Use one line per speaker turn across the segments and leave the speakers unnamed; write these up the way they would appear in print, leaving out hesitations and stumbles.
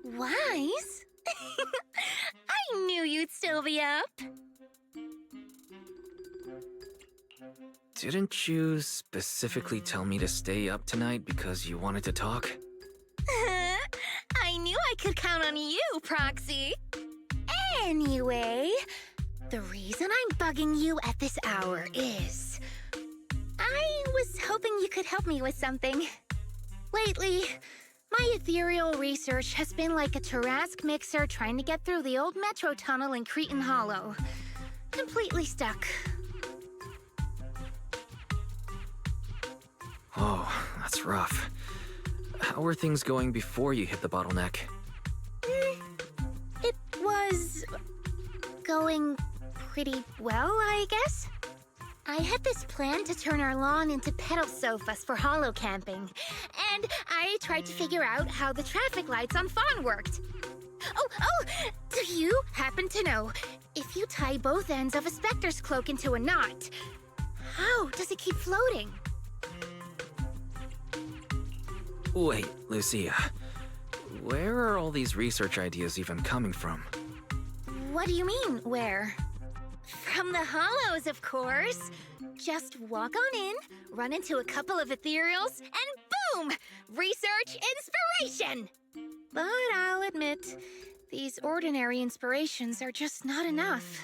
Wise? I knew you'd still be up.
Didn't you specifically tell me to stay up tonight because you wanted to talk?
I knew I could count on you, Proxy. Anyway, the reason I'm bugging you at this hour is... I was hoping you could help me with something. Lately, my ethereal research has been like a Tarrasque mixer trying to get through the old metro tunnel in Cretan Hollow. Completely stuck.
Oh, that's rough. How were things going before you hit the bottleneck?
It was... going pretty well, I guess. I had this plan to turn our lawn into pedal sofas for hollow camping, and I tried to figure out how the traffic lights on Fawn worked. Oh, do you happen to know, if you tie both ends of a Spectre's cloak into a knot, how does it keep floating?
Wait, Lucia. Where are all these research ideas even coming from?
What do you mean, where? From the Hollows, of course. Just walk on in, run into a couple of ethereals, and boom! Research inspiration! But I'll admit, these ordinary inspirations are just not enough.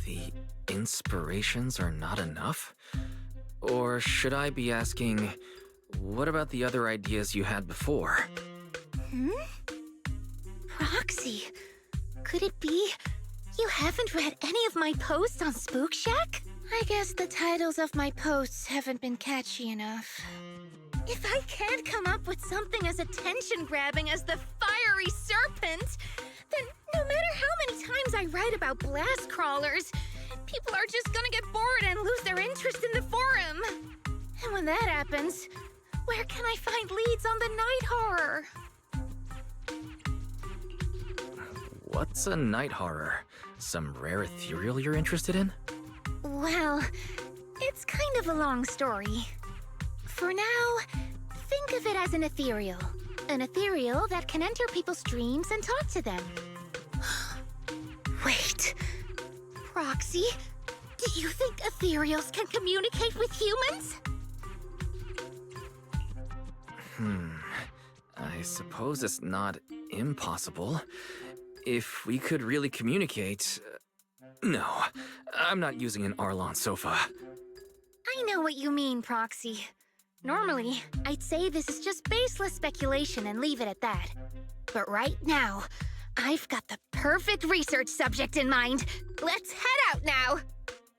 The inspirations are not enough? Or should I be asking, what about the other ideas you had before?
Proxy, could it be you haven't read any of my posts on Spook Shack? I guess the titles of my posts haven't been catchy enough. If I can't come up with something as attention-grabbing as the fiery serpent, then no matter how many times I write about blast crawlers, people are just gonna get bored and lose their interest in the forum. And when that happens, where can I find leads on the night horror?
What's a night horror? Some rare ethereal you're interested in?
Well, it's kind of a long story. For now, think of it as an ethereal. An ethereal that can enter people's dreams and talk to them. Wait. Proxy, do you think ethereals can communicate with humans?
I suppose it's not impossible. If we could really communicate... No, I'm not using an Arlon sofa.
I know what you mean, Proxy. Normally, I'd say this is just baseless speculation and leave it at that. But right now, I've got the perfect research subject in mind. Let's head out now!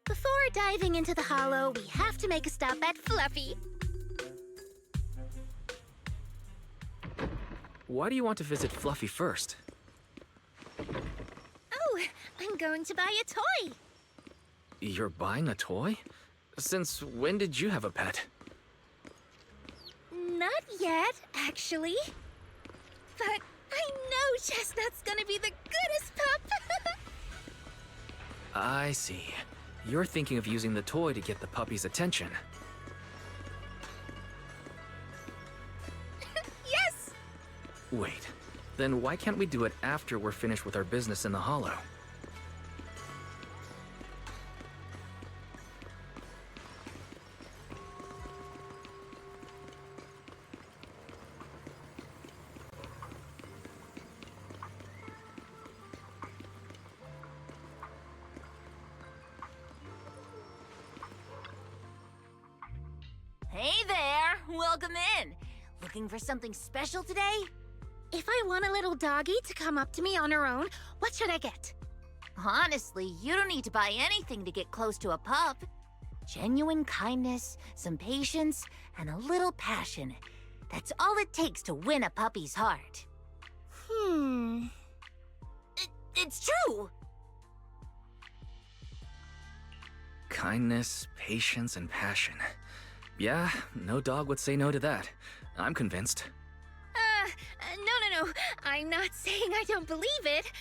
Before diving into the hollow, we have to make a stop at Fluffy.
Why do you want to visit Fluffy first?
Oh, I'm going to buy a toy.
You're buying a toy? Since when did you have a pet?
Not yet, actually. But I know Chestnut's gonna be the goodest pup.
I see. You're thinking of using the toy to get the puppy's attention.
Yes!
Wait, then why can't we do it after we're finished with our business in the Hollow?
Hey there! Welcome in! Looking for something special today?
If I want a little doggy to come up to me on her own, what should I get?
Honestly, you don't need to buy anything to get close to a pup. Genuine kindness, some patience, and a little passion. That's all it takes to win a puppy's heart. It's true!
Kindness, patience, and passion. Yeah, no dog would say no to that. I'm convinced.
No. I'm not saying I don't believe it.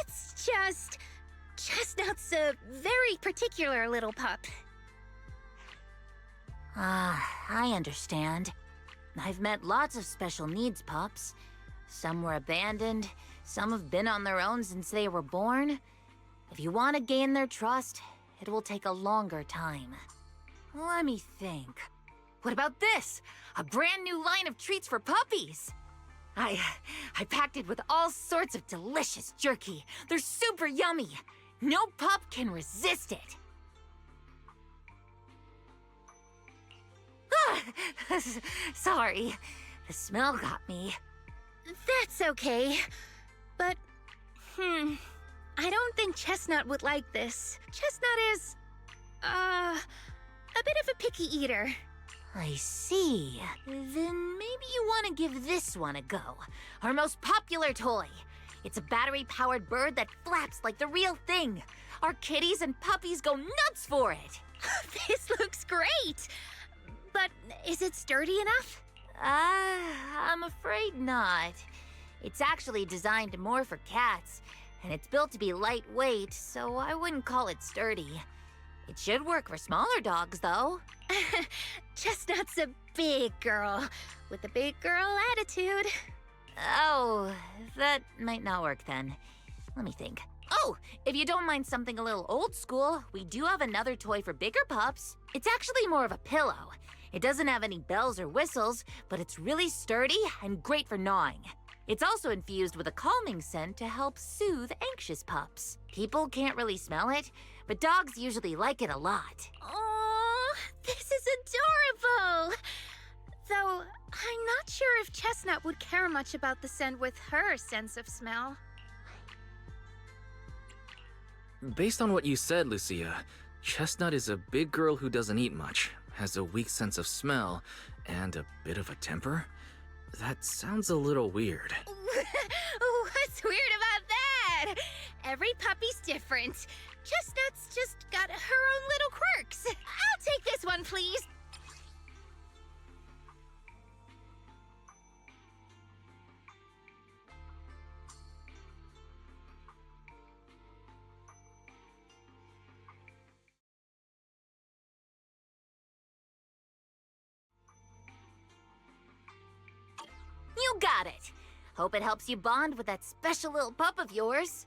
It's just... Chestnut's a very particular little pup.
I understand. I've met lots of special needs pups. Some were abandoned, some have been on their own since they were born. If you want to gain their trust, it will take a longer time. Let me think. What about this? A brand new line of treats for puppies! I packed it with all sorts of delicious jerky. They're super yummy. No pup can resist it. Sorry, the smell got me.
That's okay. But, I don't think Chestnut would like this. Chestnut is, a bit of a picky eater.
I see. Then maybe you want to give this one a go. Our most popular toy. It's a battery-powered bird that flaps like the real thing. Our kitties and puppies go nuts for it.
This looks great! But is it sturdy enough?
I'm afraid not. It's actually designed more for cats, and it's built to be lightweight, so I wouldn't call it sturdy. It should work for smaller dogs, though.
Chestnut's a big girl, with a big girl attitude.
Oh, that might not work then. Let me think. Oh, if you don't mind something a little old school, we do have another toy for bigger pups. It's actually more of a pillow. It doesn't have any bells or whistles, but it's really sturdy and great for gnawing. It's also infused with a calming scent to help soothe anxious pups. People can't really smell it, but dogs usually like it a lot.
Oh, this is adorable! Though, I'm not sure if Chestnut would care much about the scent with her sense of smell.
Based on what you said, Lucia, Chestnut is a big girl who doesn't eat much, has a weak sense of smell, and a bit of a temper? That sounds a little weird.
What's weird about that? Every puppy's different. Chestnut's just got her own little quirks. I'll take this one, please.
You got it! Hope it helps you bond with that special little pup of yours.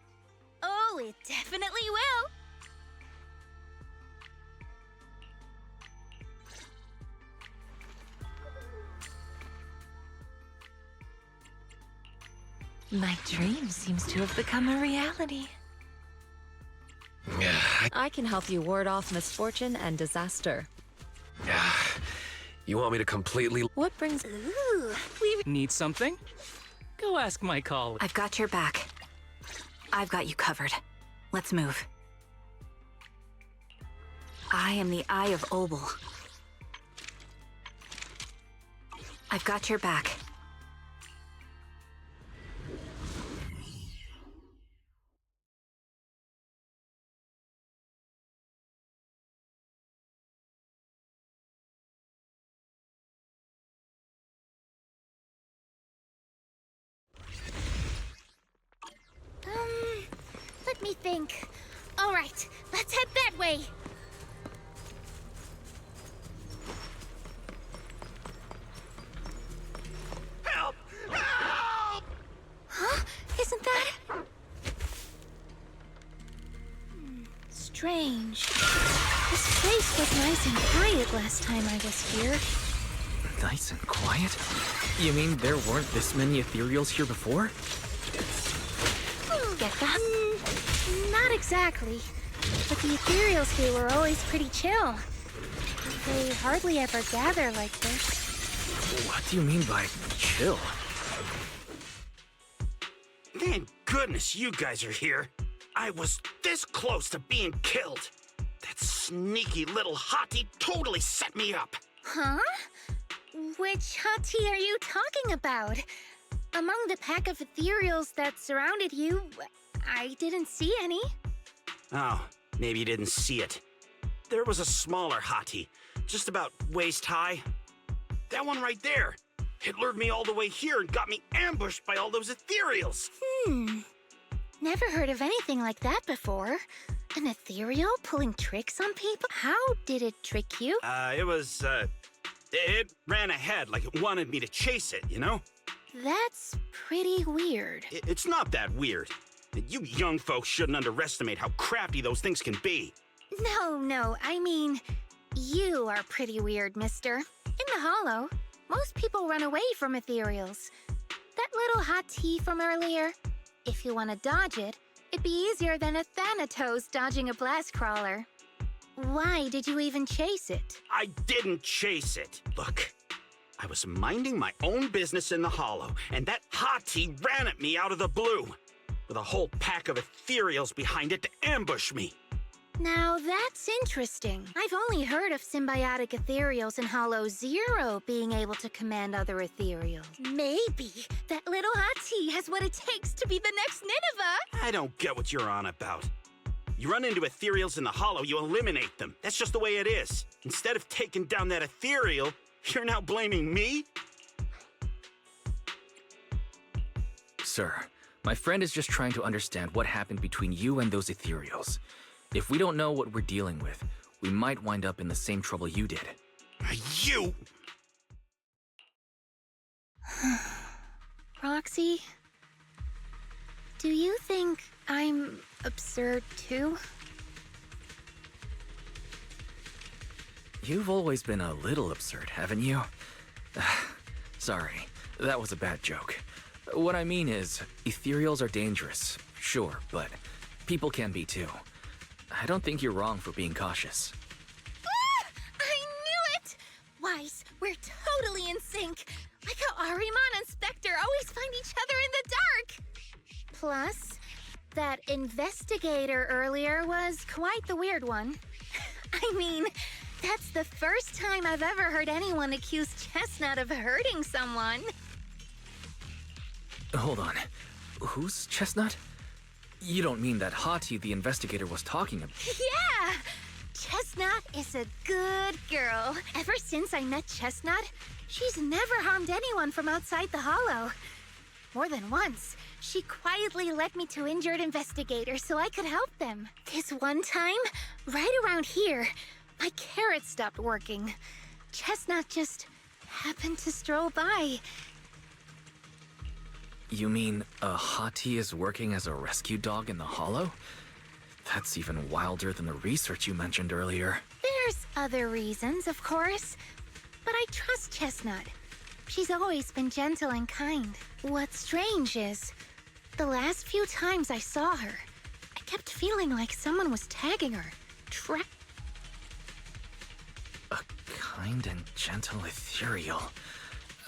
Oh, it definitely will.
My dream seems to have become a reality. I can help you ward off misfortune and disaster.
You want me to completely...
What brings...
Ooh,
Need something? Go ask my colleague.
I've got your back. I've got you covered. Let's move. I am the Eye of Obel. I've got your back.
Let me think. All right, let's head that way.
Help! Help!
Huh? Isn't that... Strange. This place was nice and quiet last time I was here.
Nice and quiet? You mean there weren't this many ethereals here before?
Get that? Not exactly. But the ethereals here were always pretty chill. They hardly ever gather like this.
What do you mean by chill?
Thank goodness you guys are here. I was this close to being killed. That sneaky little hottie totally set me up.
Huh? Which hottie are you talking about? Among the pack of ethereals that surrounded you, I didn't see any.
Oh, maybe you didn't see it. There was a smaller hottie, just about waist high. That one right there. It lured me all the way here and got me ambushed by all those ethereals.
Never heard of anything like that before. An ethereal pulling tricks on people? How did it trick you?
It ran ahead like it wanted me to chase it, you know?
That's pretty weird.
It's not that weird. You young folks shouldn't underestimate how crafty those things can be.
No, I mean, you are pretty weird, mister. In the Hollow, most people run away from ethereals. That little hot tea from earlier, if you want to dodge it, it'd be easier than a Thanatos dodging a blast crawler. Why did you even chase it?
I didn't chase it. Look, I was minding my own business in the Hollow, and that hottie ran at me out of the blue, with a whole pack of ethereals behind it to ambush me.
Now that's interesting. I've only heard of symbiotic ethereals in Hollow Zero being able to command other ethereals. Maybe that little hottie has what it takes to be the next Nineveh.
I don't get what you're on about. You run into ethereals in the Hollow, you eliminate them. That's just the way it is. Instead of taking down that ethereal, you're now blaming me?
Sir, my friend is just trying to understand what happened between you and those ethereals. If we don't know what we're dealing with, we might wind up in the same trouble you did.
You!
Roxy, do you think I'm absurd too?
You've always been a little absurd, haven't you? Sorry, that was a bad joke. What I mean is, ethereals are dangerous, sure, but people can be too. I don't think you're wrong for being cautious.
Ah! I knew it! Wise, we're totally in sync. Like how Ahriman and Spectre always find each other in the dark. Plus, that investigator earlier was quite the weird one. I mean, that's the first time I've ever heard anyone accuse Chestnut of hurting someone.
Hold on. Who's Chestnut? You don't mean that hottie the investigator was talking about?
Yeah! Chestnut is a good girl. Ever since I met Chestnut, she's never harmed anyone from outside the Hollow. More than once, she quietly led me to injured investigators so I could help them. This one time, right around here, my carrot stopped working. Chestnut just happened to stroll by.
You mean a hottie is working as a rescue dog in the Hollow? That's even wilder than the research you mentioned earlier.
There's other reasons, of course, but I trust Chestnut. She's always been gentle and kind. What's strange is, the last few times I saw her, I kept feeling like someone was tagging her.
A kind and gentle ethereal.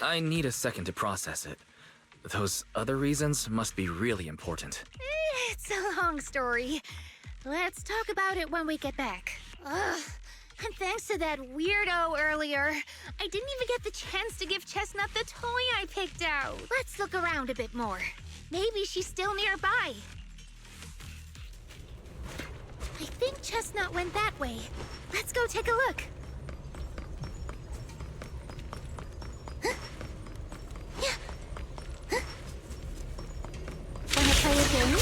I need a second to process it. Those other reasons must be really important.
It's a long story. Let's talk about it when we get back. Ugh. And thanks to that weirdo earlier, I didn't even get the chance to give Chestnut the toy I picked out. Let's look around a bit more. Maybe she's still nearby. I think Chestnut went that way. Let's go take a look. Huh? Yeah. Huh? Wanna play a game?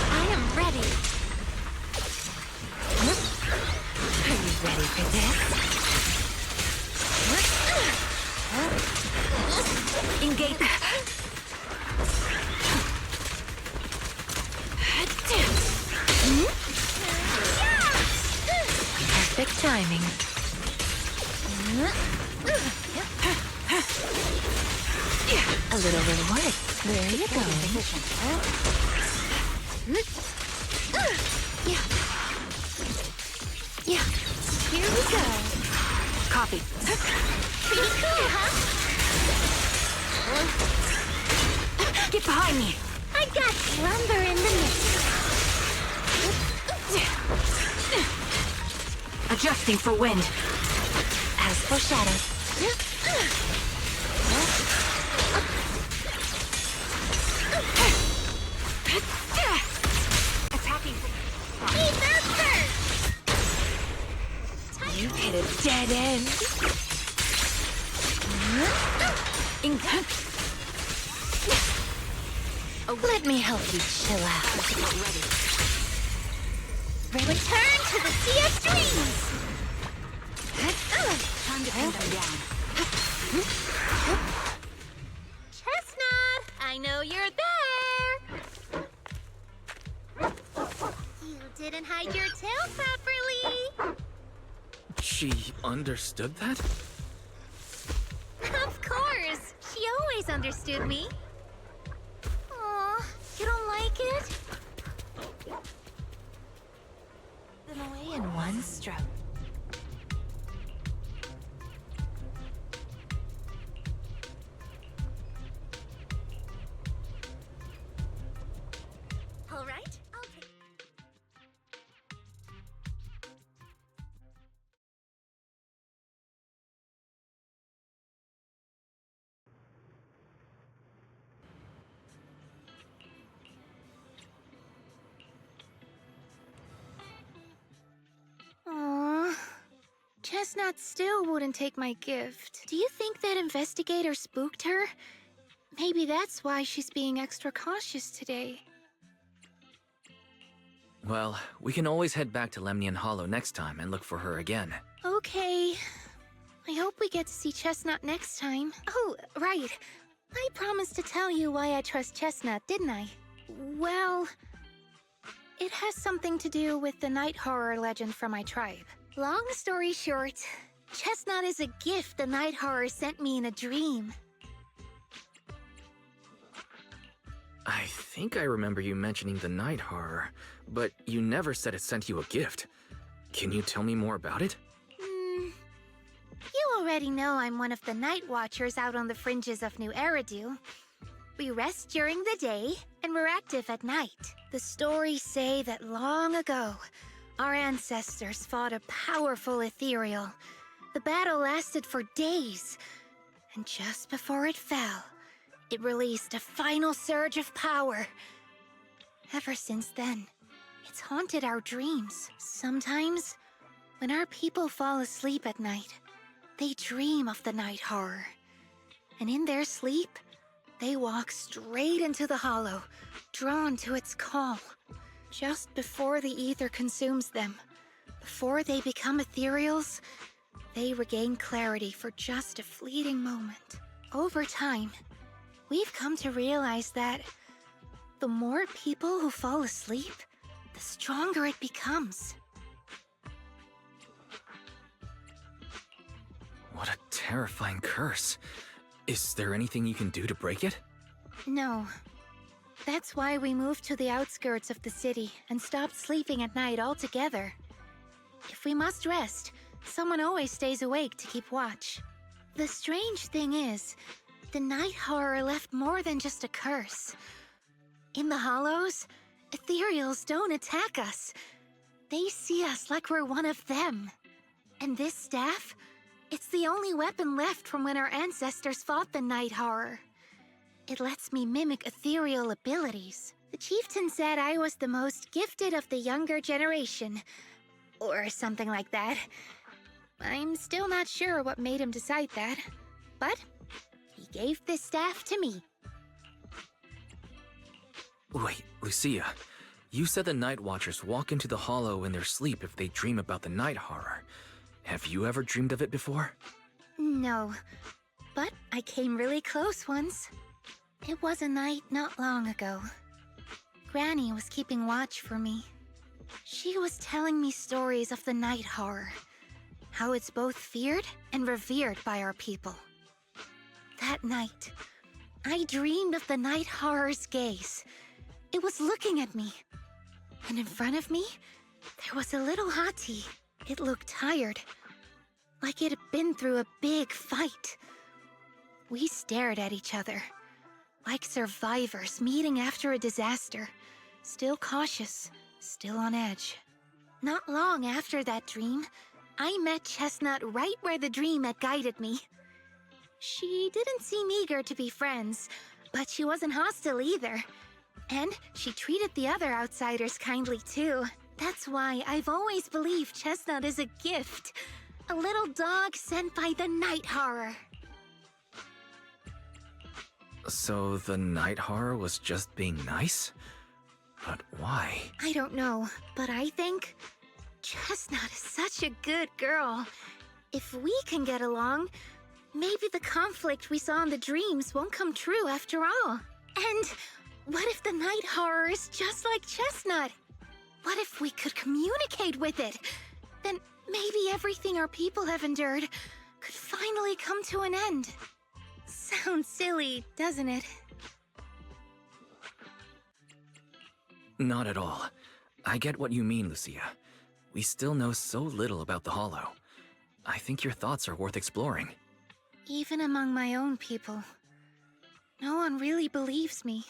I am ready.
Are you ready for this? Engage. Perfect timing. A little reward. There you go. Yeah. Here we go. Copy.
Pretty cool, huh?
Get behind me.
I got slumber in the mist.
Adjusting for wind. As for shadow. Attacking.
Hey, Bertha!
You hit a dead end.
Let me help you chill out. Return to the Sea of Dreams!
Time to pin them down.
Chestnut, I know you're there! You didn't hide your tail properly!
She understood that?
Of course! She always understood me. Aw, you don't like it?
Them away in one stroke.
All right, I'll take... Aww. Chestnut still wouldn't take my gift. Do you think that investigator spooked her? Maybe that's why she's being extra cautious today.
Well, we can always head back to Lemnian Hollow next time and look for her again.
Okay. I hope we get to see Chestnut next time. Oh, right. I promised to tell you why I trust Chestnut, didn't I? Well, it has something to do with the night horror legend from my tribe. Long story short, Chestnut is a gift the night horror sent me in a dream.
I think I remember you mentioning the night horror, but you never said it sent you a gift. Can you tell me more about it?
You already know I'm one of the night watchers out on the fringes of New Eridu. We rest during the day, and we're active at night. The stories say that long ago, our ancestors fought a powerful ethereal. The battle lasted for days, and just before it fell, it released a final surge of power. Ever since then, it's haunted our dreams. Sometimes, when our people fall asleep at night, they dream of the night horror. And in their sleep, they walk straight into the hollow, drawn to its call. Just before the ether consumes them, before they become ethereals, they regain clarity for just a fleeting moment. Over time, we've come to realize that the more people who fall asleep, the stronger it becomes.
What a terrifying curse. Is there anything you can do to break it?
No. That's why we moved to the outskirts of the city and stopped sleeping at night altogether. If we must rest, someone always stays awake to keep watch. The strange thing is, the night horror left more than just a curse. In the hollows, ethereals don't attack us. They see us like we're one of them. And this staff, it's the only weapon left from when our ancestors fought the night horror. It lets me mimic ethereal abilities. The chieftain said I was the most gifted of the younger generation, or something like that. I'm still not sure what made him decide that, but he gave this staff to me.
Wait, Lucia. You said the Night Watchers walk into the hollow in their sleep if they dream about the night horror. Have you ever dreamed of it before?
No, but I came really close once. It was a night not long ago. Granny was keeping watch for me. She was telling me stories of the night horror, how it's both feared and revered by our people. That night, I dreamed of the night horror's gaze. It was looking at me, and in front of me, there was a little hottie. It looked tired, like it had been through a big fight. We stared at each other, like survivors meeting after a disaster, still cautious, still on edge. Not long after that dream, I met Chestnut right where the dream had guided me. She didn't seem eager to be friends, but she wasn't hostile either. And she treated the other outsiders kindly too. That's why I've always believed Chestnut is a gift. A little dog sent by the night horror.
So the night horror was just being nice? But why?
I don't know, but I think Chestnut is such a good girl. If we can get along, maybe the conflict we saw in the dreams won't come true after all. And what if the night horror is just like Chestnut? What if we could communicate with it? Then maybe everything our people have endured could finally come to an end. Sounds silly, doesn't it?
Not at all. I get what you mean, Lucia. We still know so little about the Hollow. I think your thoughts are worth exploring.
Even among my own people, no one really believes me.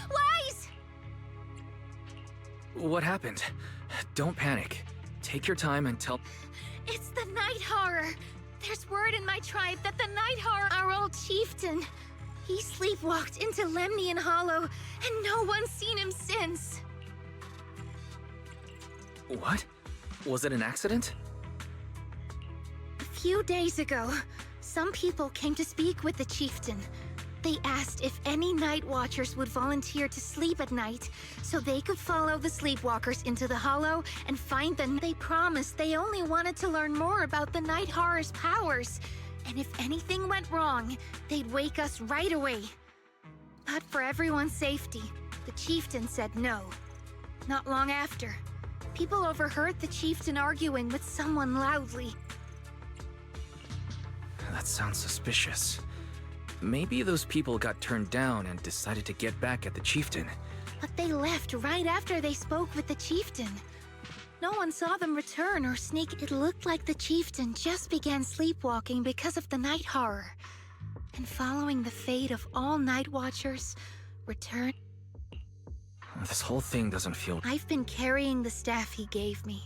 Wise!
What happened? Don't panic. Take your time and tell...
It's the night horror. There's word in my tribe that the night horror, our old chieftain, he sleepwalked into Lemnian Hollow, and no one's seen him since.
What? Was it an accident?
A few days ago, some people came to speak with the chieftain. They asked if any night watchers would volunteer to sleep at night so they could follow the sleepwalkers into the Hollow and find them. They promised they only wanted to learn more about the night horror's powers. And if anything went wrong, they'd wake us right away. But for everyone's safety, the chieftain said no. Not long after, people overheard the chieftain arguing with someone loudly.
That sounds suspicious. Maybe those people got turned down and decided to get back at the chieftain.
But they left right after they spoke with the chieftain. No one saw them return or sneak. It looked like the chieftain just began sleepwalking because of the night horror. And following the fate of all night watchers, returned.
This whole thing doesn't feel...
I've been carrying the staff he gave me.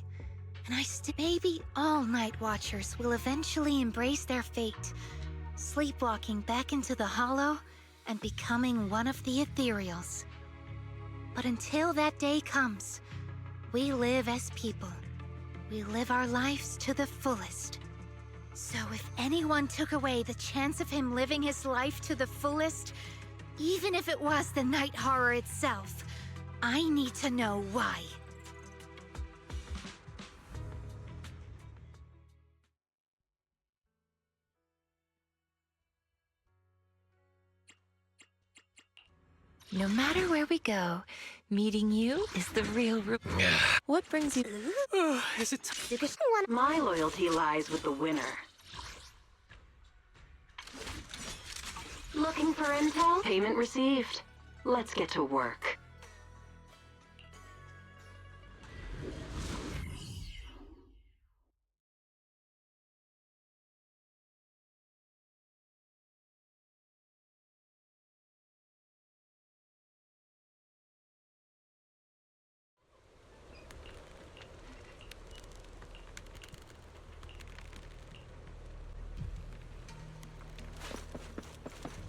And maybe all Night Watchers will eventually embrace their fate, sleepwalking back into the Hollow and becoming one of the Ethereals. But until that day comes, we live as people. We live our lives to the fullest. So if anyone took away the chance of him living his life to the fullest, even if it was the night horror itself, I need to know why.
No matter where we go, meeting you is the real What brings you?
Is it
My loyalty lies with the winner. Looking for intel? Payment received. Let's get to work.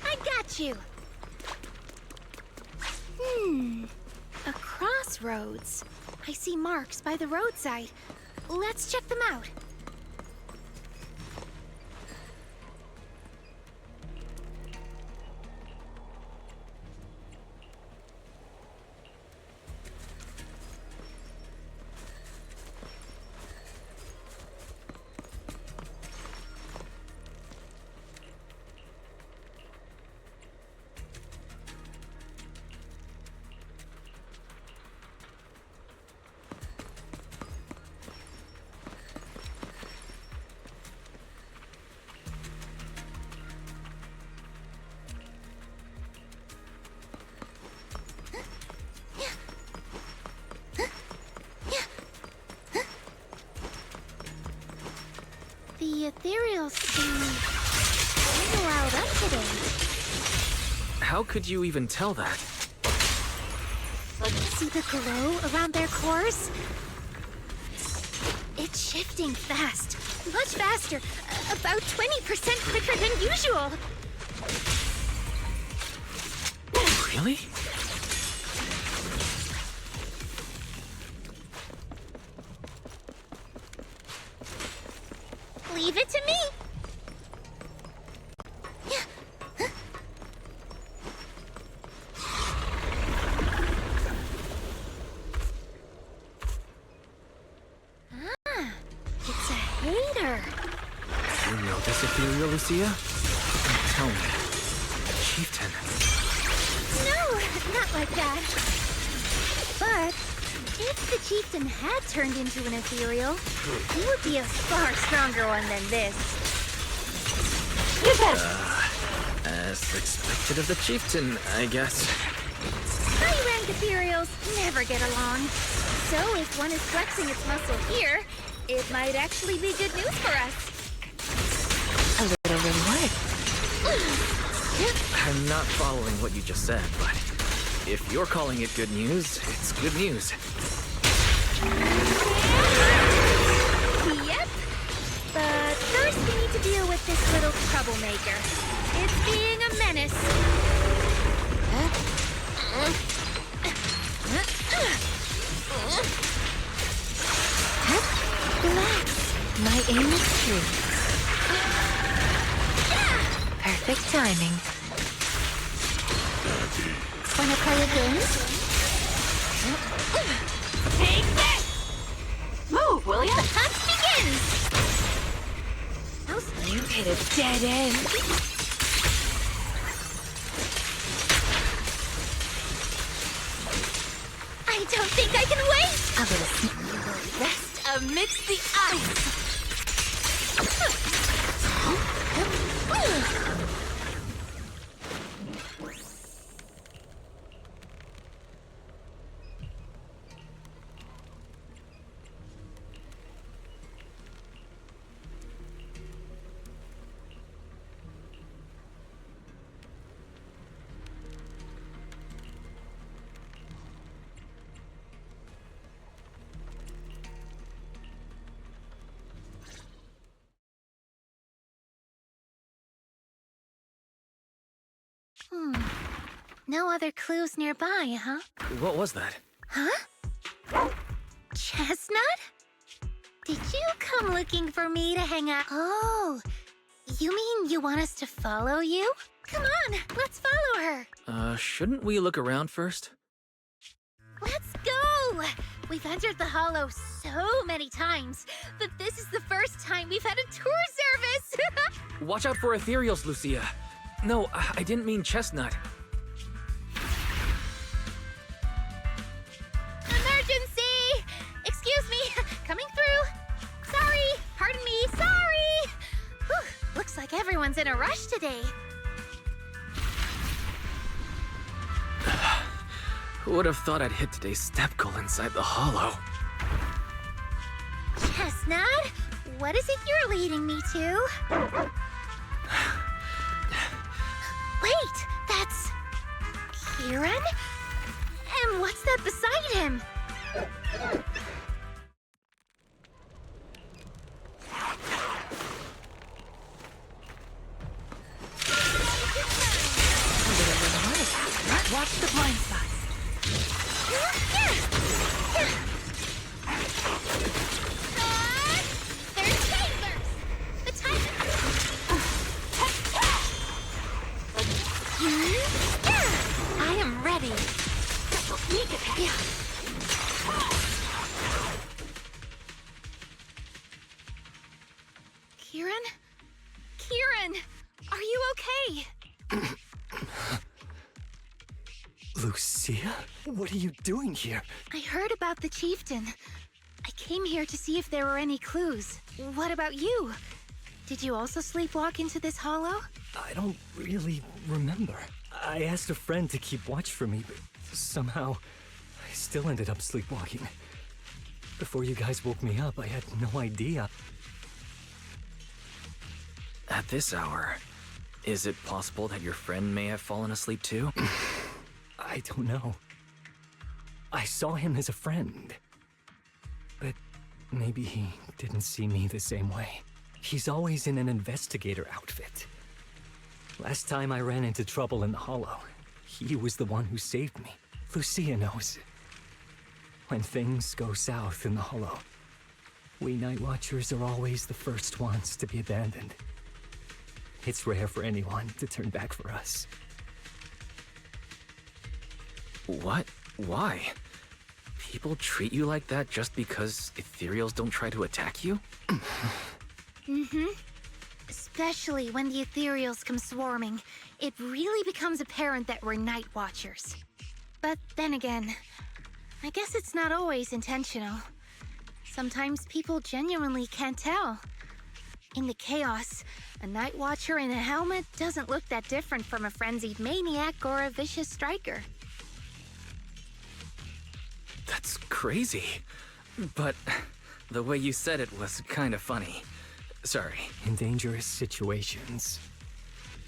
I got you! A crossroads. I see marks by the roadside. Let's check them out. The ethereals seem a little riled up today.
How could you even tell that?
See the glow around their cores? It's shifting fast. Much faster. About 20% quicker than usual.
Really?
Leave it to me. It's a hater.
You know this ethereal, Lucia? Tell me. Chieftain.
No, not like that. But if the chieftain had turned into an ethereal, he would be a far stronger one than this.
As expected of the chieftain, I guess.
High-rank ethereals never get along. So if one is flexing its muscle here, it might actually be good news for us.
A little reward.
I'm not following what you just said, but if you're calling it good news, it's good news.
Yep. But first we need to deal with this little troublemaker. It's being a menace.
Relax. My aim is true. Perfect timing.
Wanna play a game?
Take this! Move, will ya?
The hunt begins!
You hit a dead end.
I don't think I can wait!
A little
Rest amidst the ice! No other clues nearby, huh?
What was that?
Huh? Chestnut? Did you come looking for me to hang out? Oh, you mean you want us to follow you? Come on, let's follow her.
Shouldn't we look around first?
Let's go! We've entered the Hollow so many times, but this is the first time we've had a tour service!
Watch out for ethereals, Lucia. No, I didn't mean Chestnut.
Emergency! Excuse me, coming through. Sorry, pardon me, sorry! Whew, looks like everyone's in a rush today.
Who would have thought I'd hit today's step goal inside the Hollow?
Chestnut, what is it you're leading me to? Wait, that's Kieran? And what's that beside him?
Watch the blind side.
They're chambers! The time...
I am ready.
Kieran? Kieran! Are you okay?
Lucia? What are you doing here?
I heard about the chieftain. I came here to see if there were any clues. What about you? Did you also sleepwalk into this hollow?
I don't really remember. I asked a friend to keep watch for me, but somehow I still ended up sleepwalking. Before you guys woke me up, I had no idea.
At this hour, is it possible that your friend may have fallen asleep too?
I don't know. I saw him as a friend. But maybe he didn't see me the same way. He's always in an investigator outfit. Last time I ran into trouble in the Hollow, he was the one who saved me. Lucia knows. When things go south in the Hollow, we Night Watchers are always the first ones to be abandoned. It's rare for anyone to turn back for us.
What? Why? People treat you like that just because ethereals don't try to attack you?
Especially when the ethereals come swarming, it really becomes apparent that we're Night Watchers. But then again, I guess it's not always intentional. Sometimes people genuinely can't tell. In the chaos, a Night Watcher in a helmet doesn't look that different from a frenzied maniac or a vicious striker.
That's crazy. But the way you said it was kind of funny. Sorry.
In dangerous situations,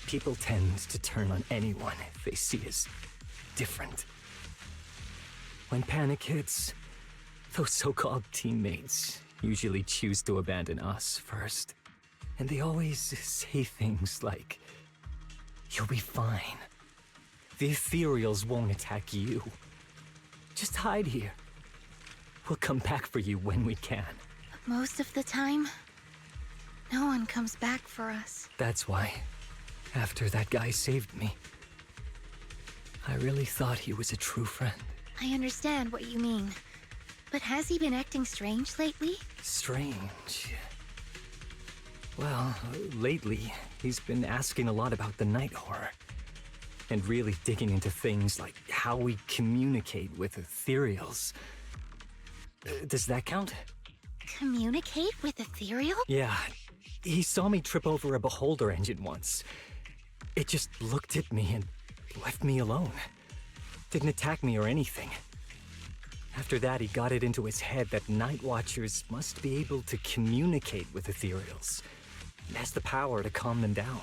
people tend to turn on anyone they see as different. When panic hits, those so-called teammates usually choose to abandon us first. And they always say things like, "You'll be fine. The ethereals won't attack you. Just hide here. We'll come back for you when we can."
Most of the time, no one comes back for us.
That's why, after that guy saved me, I really thought he was a true friend.
I understand what you mean. But has he been acting strange lately?
Strange. Well, lately, he's been asking a lot about the night horror. And really digging into things like how we communicate with ethereals. Does that count?
Communicate with ethereal?
Yeah. He saw me trip over a beholder engine once. It just looked at me and left me alone. Didn't attack me or anything. After that, he got it into his head that Night Watchers must be able to communicate with ethereals. It has the power to calm them down.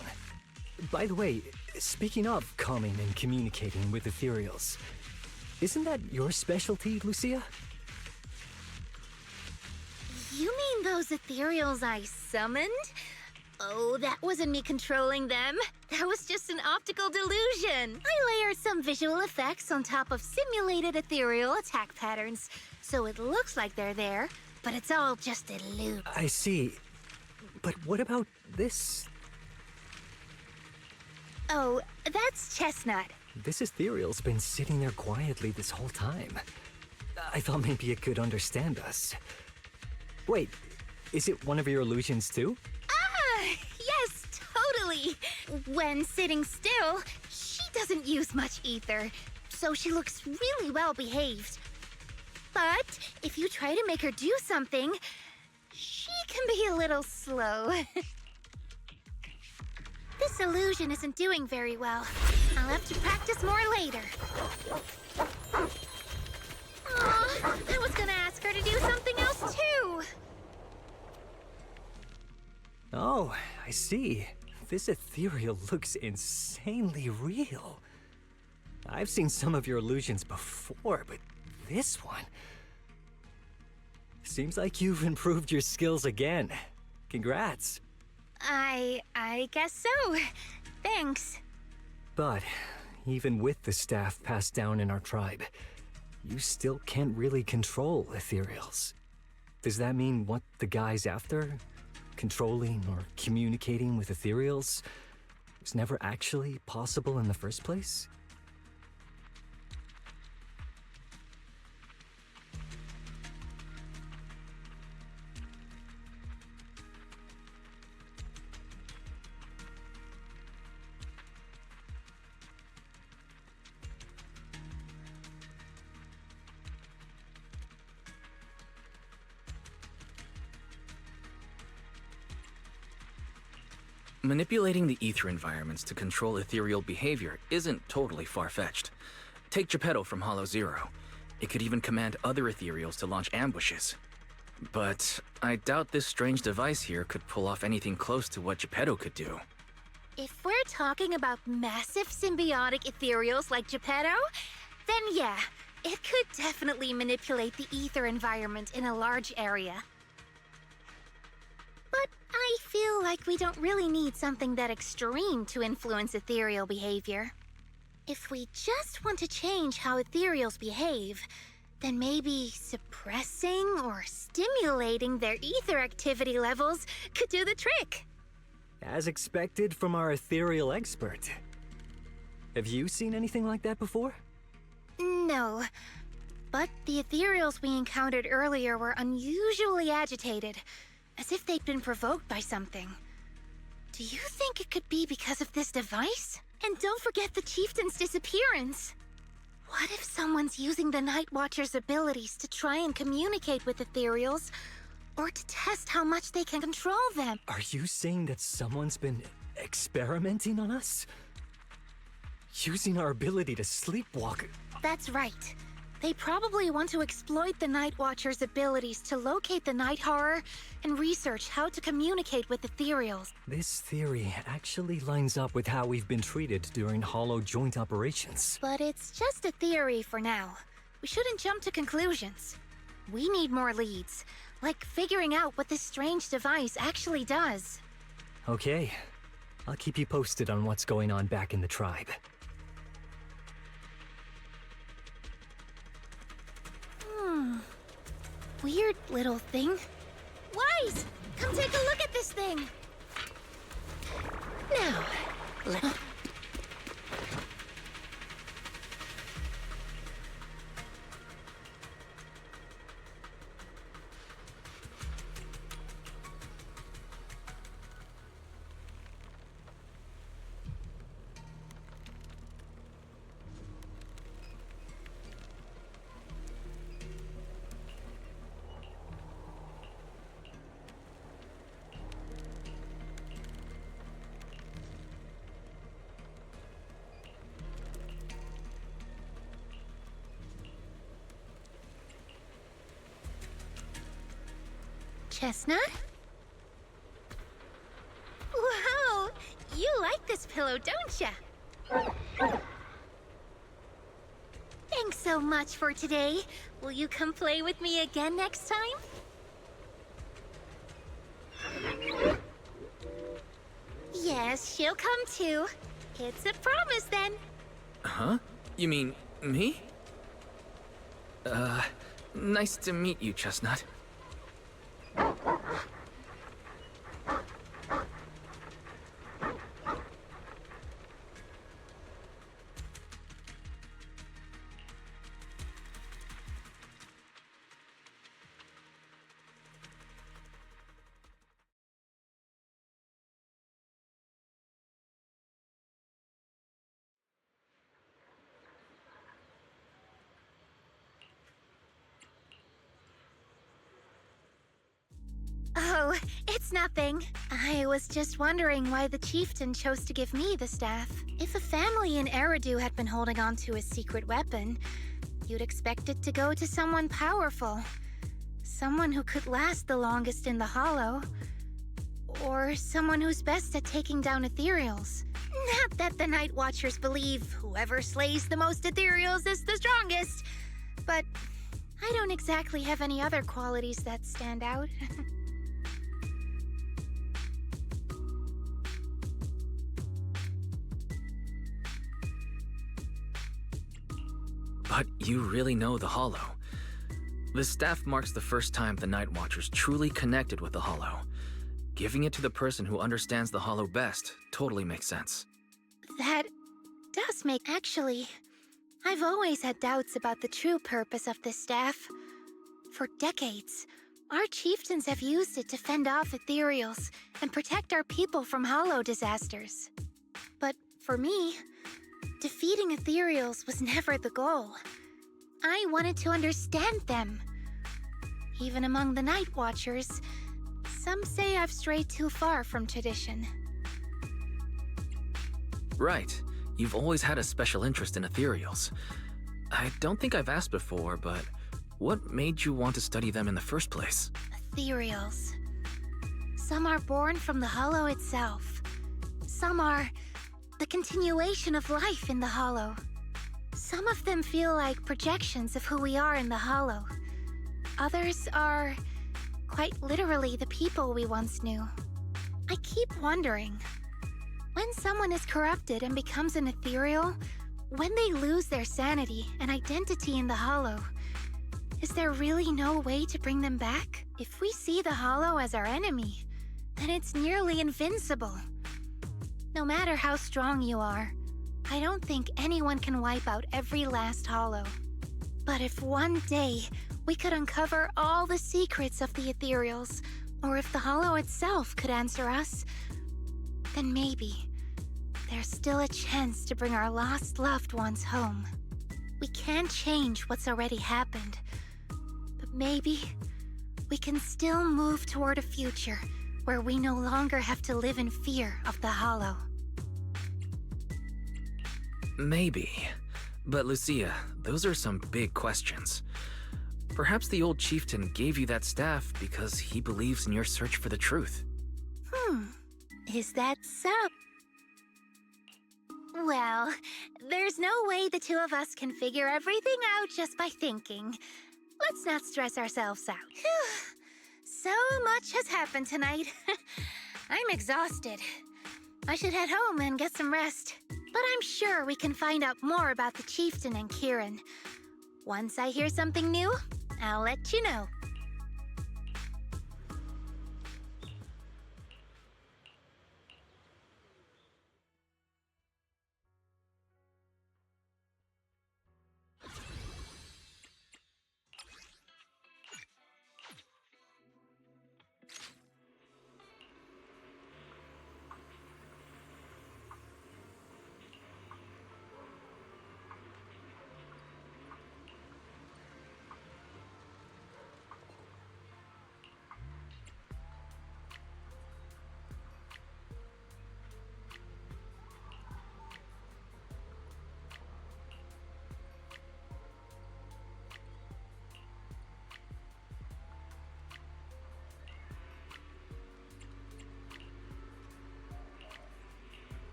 By the way, speaking of calming and communicating with ethereals, isn't that your specialty, Lucia?
You mean those ethereals I summoned? Oh, that wasn't me controlling them. That was just an optical delusion. I layered some visual effects on top of simulated ethereal attack patterns, so it looks like they're there, but it's all just a loop.
I see. But what about this?
Oh, that's Chestnut.
This ethereal's been sitting there quietly this whole time. I thought maybe it could understand us. Wait, is it one of your illusions too?
Ah, yes, totally. When sitting still, she doesn't use much ether, so she looks really well behaved. But if you try to make her do something, she can be a little slow. This illusion isn't doing very well. I'll have to practice more later. Aw, I was gonna ask her to do something else too.
Oh, I see. This ethereal looks insanely real. I've seen some of your illusions before, but this one... Seems like you've improved your skills again. Congrats.
I guess so. Thanks.
But even with the staff passed down in our tribe, you still can't really control ethereals. Does that mean what the guy's after? Controlling or communicating with ethereals was never actually possible in the first place?
Manipulating the ether environments to control ethereal behavior isn't totally far-fetched. Take Geppetto from Hollow Zero. It could even command other ethereals to launch ambushes. But I doubt this strange device here could pull off anything close to what Geppetto could do.
If we're talking about massive symbiotic ethereals like Geppetto, then yeah, it could definitely manipulate the ether environment in a large area. But I feel like we don't really need something that extreme to influence ethereal behavior. If we just want to change how ethereals behave, then maybe suppressing or stimulating their ether activity levels could do the trick.
As expected from our ethereal expert. Have you seen anything like that before?
No, but the ethereals we encountered earlier were unusually agitated, as if they'd been provoked by something. Do you think it could be because of this device? And don't forget the chieftain's disappearance. What if someone's using the Night Watcher's abilities to try and communicate with ethereals, or to test how much they can control them?
Are you saying that someone's been experimenting on us? Using our ability to sleepwalk?
That's right. They probably want to exploit the Night Watcher's abilities to locate the Night Horror and research how to communicate with ethereals.
This theory actually lines up with how we've been treated during Hollow joint operations.
But it's just a theory for now. We shouldn't jump to conclusions. We need more leads, like figuring out what this strange device actually does.
Okay. I'll keep you posted on what's going on back in the tribe.
Weird little thing. Wise! Come take a look at this thing!
Now, let...
Chestnut? Wow! You like this pillow, don't ya? Thanks so much for today. Will you come play with me again next time? Yes, she'll come too. It's a promise then.
Huh? You mean me? Nice to meet you, Chestnut.
Oh, it's nothing. I was just wondering why the chieftain chose to give me the staff. If a family in Eridu had been holding on to a secret weapon, you'd expect it to go to someone powerful. Someone who could last the longest in the Hollow. Or someone who's best at taking down ethereals. Not that the Night Watchers believe whoever slays the most ethereals is the strongest, but I don't exactly have any other qualities that stand out.
But you really know the Hollow. The staff marks the first time the Night Watchers truly connected with the Hollow. Giving it to the person who understands the Hollow best totally makes sense.
That does make... Actually, I've always had doubts about the true purpose of this staff. For decades, our chieftains have used it to fend off ethereals and protect our people from Hollow disasters. But for me, defeating ethereals was never the goal. I wanted to understand them. Even among the Night Watchers, some say I've strayed too far from tradition.
Right. You've always had a special interest in ethereals. I don't think I've asked before, but what made you want to study them in the first place?
Ethereals. Some are born from the Hollow itself. Some are the continuation of life in the Hollow. Some of them feel like projections of who we are in the Hollow. Others are quite literally the people we once knew. I keep wondering, when someone is corrupted and becomes an ethereal, when they lose their sanity and identity in the Hollow, is there really no way to bring them back? If we see the Hollow as our enemy, then it's nearly invincible. No matter how strong you are, I don't think anyone can wipe out every last Hollow. But if one day we could uncover all the secrets of the ethereals, or if the Hollow itself could answer us, then maybe there's still a chance to bring our lost loved ones home. We can't change what's already happened, but maybe we can still move toward a future where we no longer have to live in fear of the Hollow.
Maybe. But Lucia, those are some big questions. Perhaps the old chieftain gave you that staff because he believes in your search for the truth.
Is that so? Well, there's no way the two of us can figure everything out just by thinking. Let's not stress ourselves out. So much has happened tonight. I'm exhausted. I should head home and get some rest. But I'm sure we can find out more about the chieftain and Kieran. Once I hear something new, I'll let you know.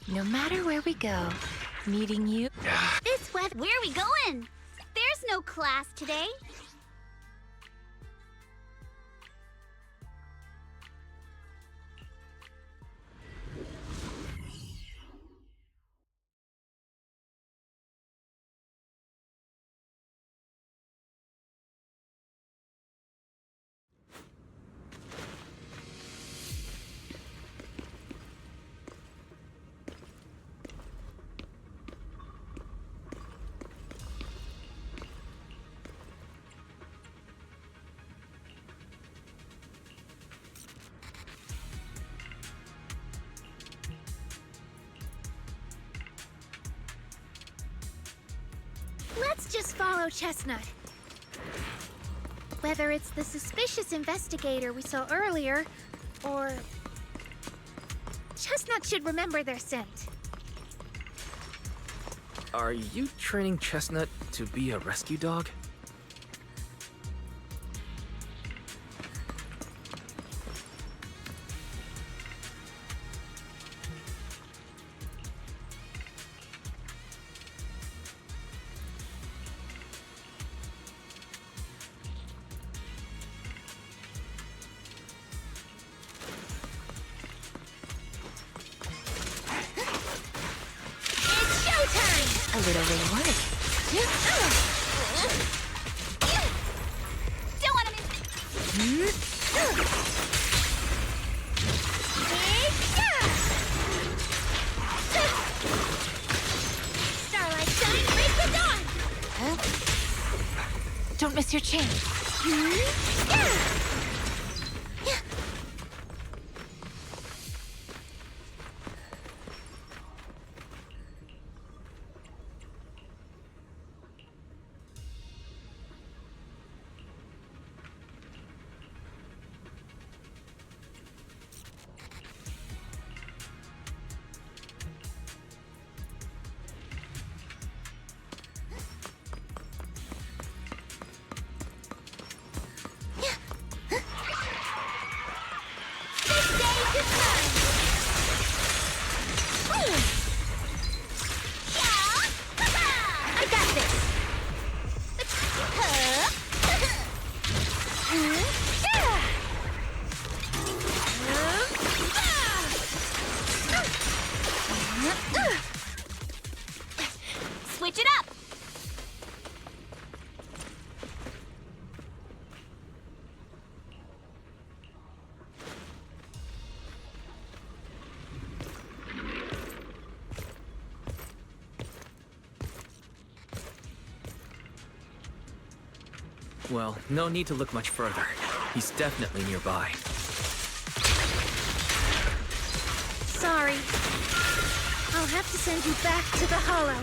No matter where we go, meeting you.
This weather.
Where are we going? There's no class today.
Let's just follow Chestnut. Whether it's the suspicious investigator we saw earlier, or... Chestnut should remember their scent.
Are you training Chestnut to be a rescue dog?
A little reward.
Don't want to miss.
Starlight shine, break the dawn!
Don't miss your chance.
I got this!
Switch it up.
Well, no need to look much further. He's definitely nearby.
Sorry. I'll have to send you back to the Hollow.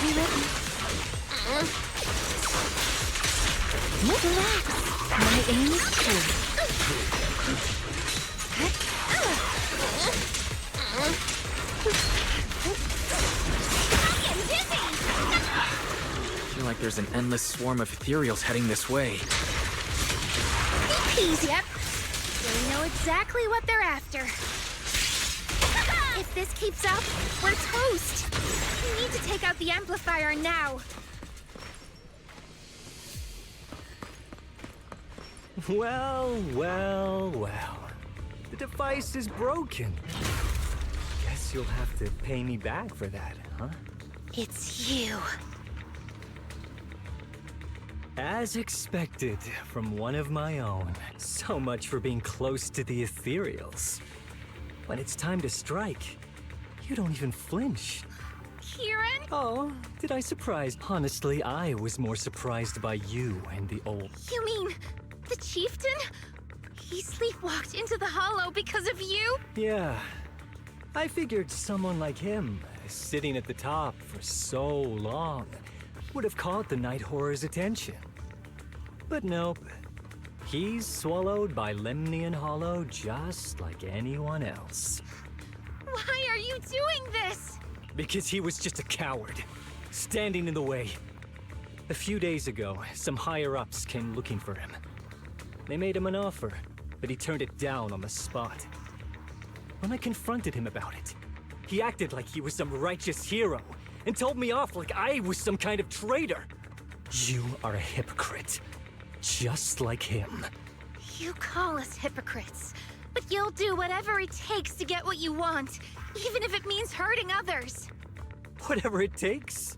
You let me. Relax. My aim is
I feel like there's an endless swarm of ethereals heading this way.
Yep. They know exactly what they're after. If this keeps up, we're toast. We need to take out the amplifier now.
Well, well, well. The device is broken. Guess you'll have to pay me back for that, huh?
It's you.
As expected from one of my own. So much for being close to the ethereals. When it's time to strike, you don't even flinch.
Kieran?
Oh, did I surprise? Honestly, I was more surprised by you and the old...
You mean the chieftain? He sleepwalked into the Hollow because of you?
Yeah. I figured someone like him, sitting at the top for so long, would have caught the Night Horror's attention. But nope. He's swallowed by Lemnian Hollow just like anyone else.
Why are you doing this?
Because he was just a coward, standing in the way. A few days ago, some higher-ups came looking for him. They made him an offer, but he turned it down on the spot. When I confronted him about it, He acted like he was some righteous hero, and told me off like I was some kind of traitor. You are a hypocrite, just like him.
You call us hypocrites, but you'll do whatever it takes to get what you want, even if it means hurting others.
Whatever it takes.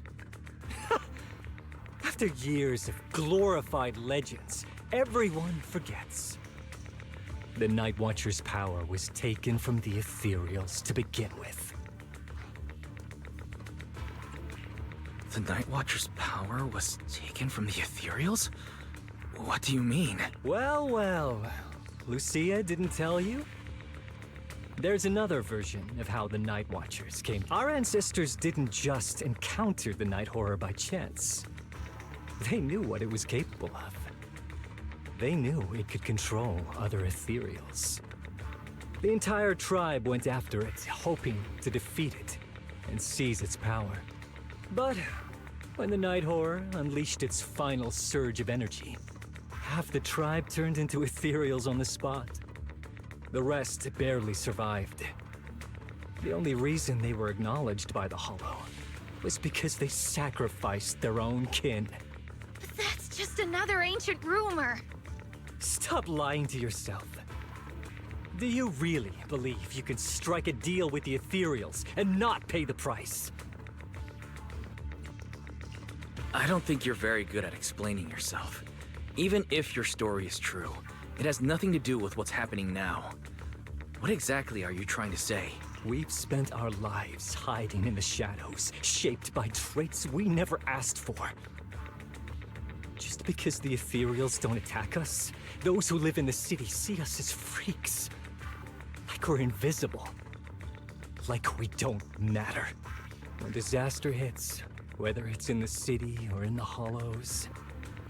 After years of glorified legends, everyone forgets. The Night Watcher's power was taken from the Ethereals to begin with.
The Night Watcher's power was taken from the Ethereals? What do you mean?
Well, Lucia didn't tell you? There's another version of how the Night Watchers came. Our ancestors didn't just encounter the Night Horror by chance. They knew what it was capable of. They knew it could control other Ethereals. The entire tribe went after it, hoping to defeat it and seize its power. But when the Night Horror unleashed its final surge of energy, half the tribe turned into Ethereals on the spot. The rest barely survived. The only reason they were acknowledged by the Hollow was because they sacrificed their own kin.
But that's just another ancient rumor.
Stop lying to yourself. Do you really believe you can strike a deal with the Ethereals and not pay the price?
I don't think you're very good at explaining yourself. Even if your story is true, it has nothing to do with what's happening now. What exactly are you trying to say?
We've spent our lives hiding in the shadows, shaped by traits we never asked for. Just because the Ethereals don't attack us, those who live in the city see us as freaks. Like we're invisible. Like we don't matter. When disaster hits, whether it's in the city or in the hollows,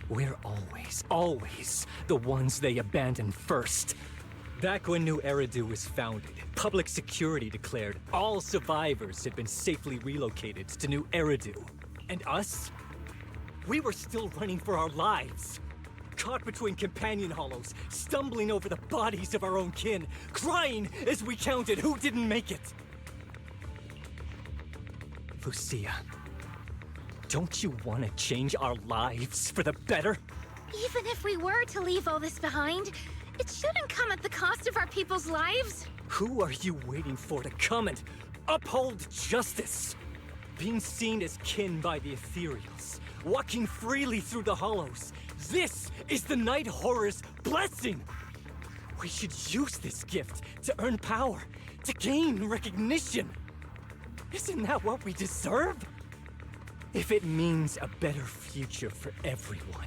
we're always the ones they abandon first. Back when New Eridu was founded, public security declared all survivors had been safely relocated to New Eridu. And us? We were still running for our lives. Caught between companion hollows, stumbling over the bodies of our own kin, crying as we counted who didn't make it. Lucia, don't you want to change our lives for the better?
Even if we were to leave all this behind, it shouldn't come at the cost of our people's lives.
Who are you waiting for to come and uphold justice? Being seen as kin by the Ethereals, walking freely through the hollows. This is the Night Horror's blessing! We should use this gift to earn power, to gain recognition. Isn't that what we deserve? If it means a better future for everyone,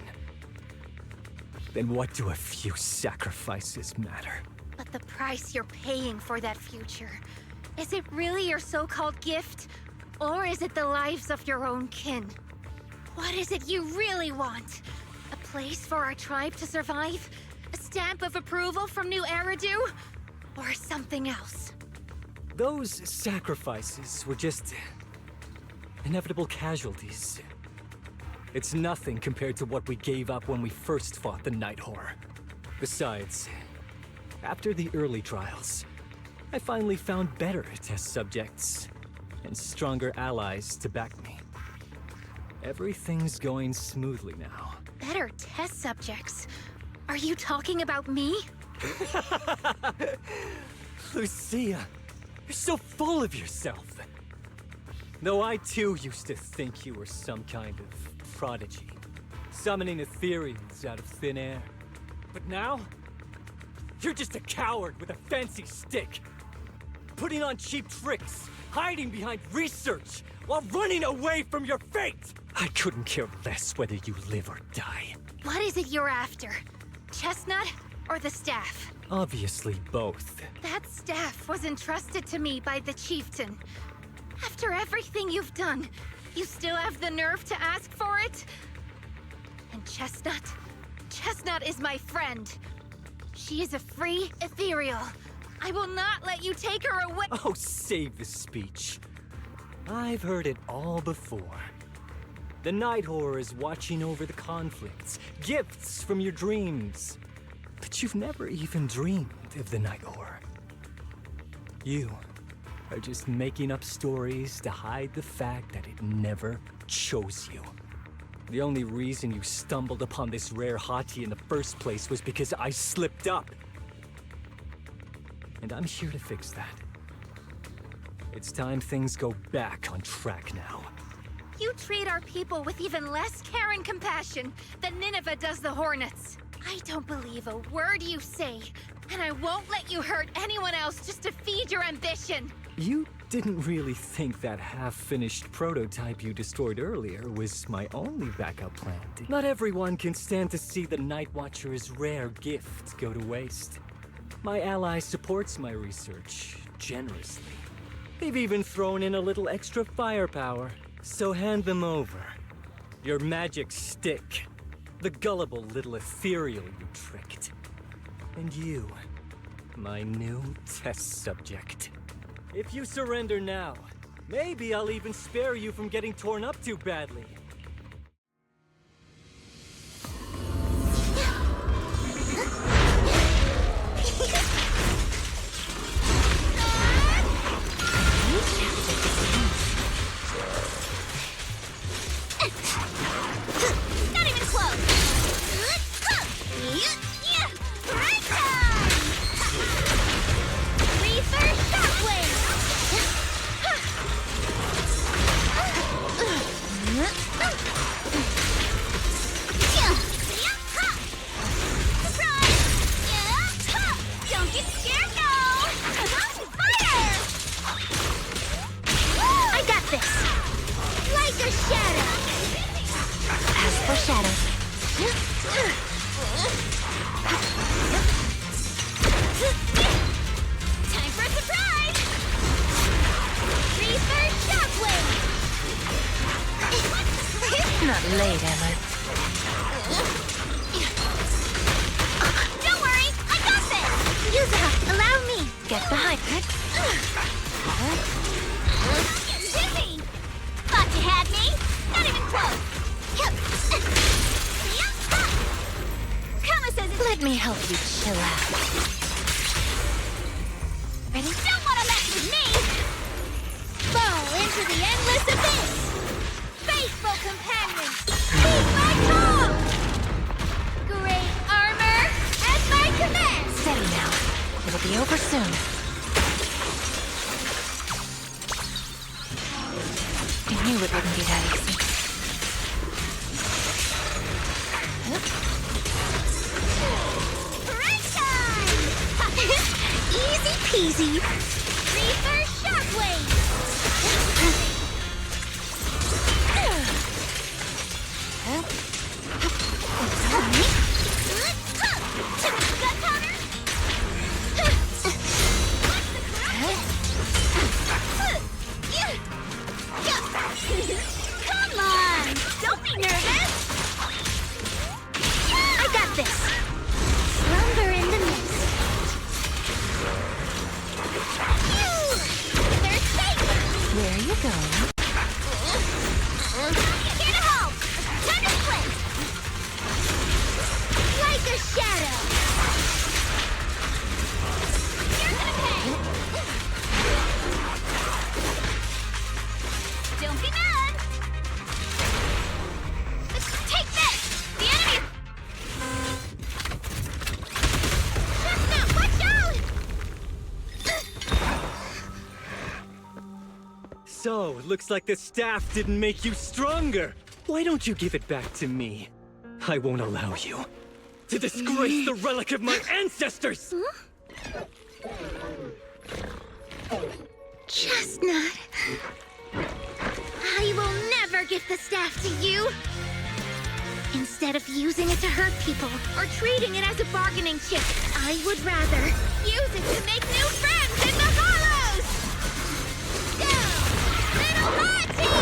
then what do a few sacrifices matter?
But the price you're paying for that future, is it really your so-called gift? Or is it the lives of your own kin? What is it you really want? A place for our tribe to survive? A stamp of approval from New Eridu? Or something else?
Those sacrifices were just inevitable casualties. It's nothing compared to what we gave up when we first fought the Night Horror. Besides, after the early trials, I finally found better test subjects and stronger allies to back me. Everything's going smoothly now.
Better test subjects? Are you talking about me?
Lucia, you're so full of yourself. Though I too used to think you were some kind of prodigy, summoning Ethereals out of thin air. But now, you're just a coward with a fancy stick, putting on cheap tricks, hiding behind research, while running away from your fate! I couldn't care less whether you live or die.
What is it you're after? Chestnut or the staff?
Obviously both.
That staff was entrusted to me by the chieftain. After everything you've done, you still have the nerve to ask for it? And Chestnut? Chestnut is my friend. She is a free ethereal. I will not let you take her away.
Oh, save the speech. I've heard it all before. The Night Horror is watching over the conflicts, gifts from your dreams. But you've never even dreamed of the Night Horror. You are just making up stories to hide the fact that it never chose you. The only reason you stumbled upon this rare hottie in the first place was because I slipped up. And I'm here to fix that. It's time things go back on track now.
You treat our people with even less care and compassion than Nineveh does the Hornets. I don't believe a word you say, and I won't let you hurt anyone else just to feed your ambition.
You didn't really think that half-finished prototype you destroyed earlier was my only backup plan, did you? Not everyone can stand to see the Night Watcher's rare gift go to waste. My ally supports my research generously. They've even thrown in a little extra firepower. So hand them over. Your magic stick. The gullible little ethereal you tricked. And you, my new test subject. If you surrender now, maybe I'll even spare you from getting torn up too badly.
Not even close. Right time. Reverse shockwave. Surprise! Don't get scared now. Fire! I got this. Like a shadow. As for shadow. Time for a surprise! Reverse shockwave!
Not late, am I?
Don't worry, I got this!
Yuza, allow me.
Get behind it.
Getting dizzy! Thought you had me? Not even close! Kama says it's...
Let me help you chill out.
Ready? Don't want to mess with me! Fall into the endless abyss! Faithful companion, heed my call! Great armor at my command!
Steady now. It'll be over soon. I knew it wouldn't be that easy.
Break time! Easy peasy! Reverse shockwave! Gut powder? Come on! Don't be nervous! I got this! Slumber in the mist. They're safe!
Where are you going?
Here to help! Time to split! Like a shadow! You're gonna pay! Don't be mad! Take this! The enemy! Chestnut, watch out!
So, looks like the staff didn't make you stronger. Why don't you give it back to me? I won't allow you to disgrace the relic of my ancestors!
Chestnut. I will never give the staff to you. Instead of using it to hurt people or treating it as a bargaining chip, I would rather use it to make new friends in the hollows! Go! Little Lottie!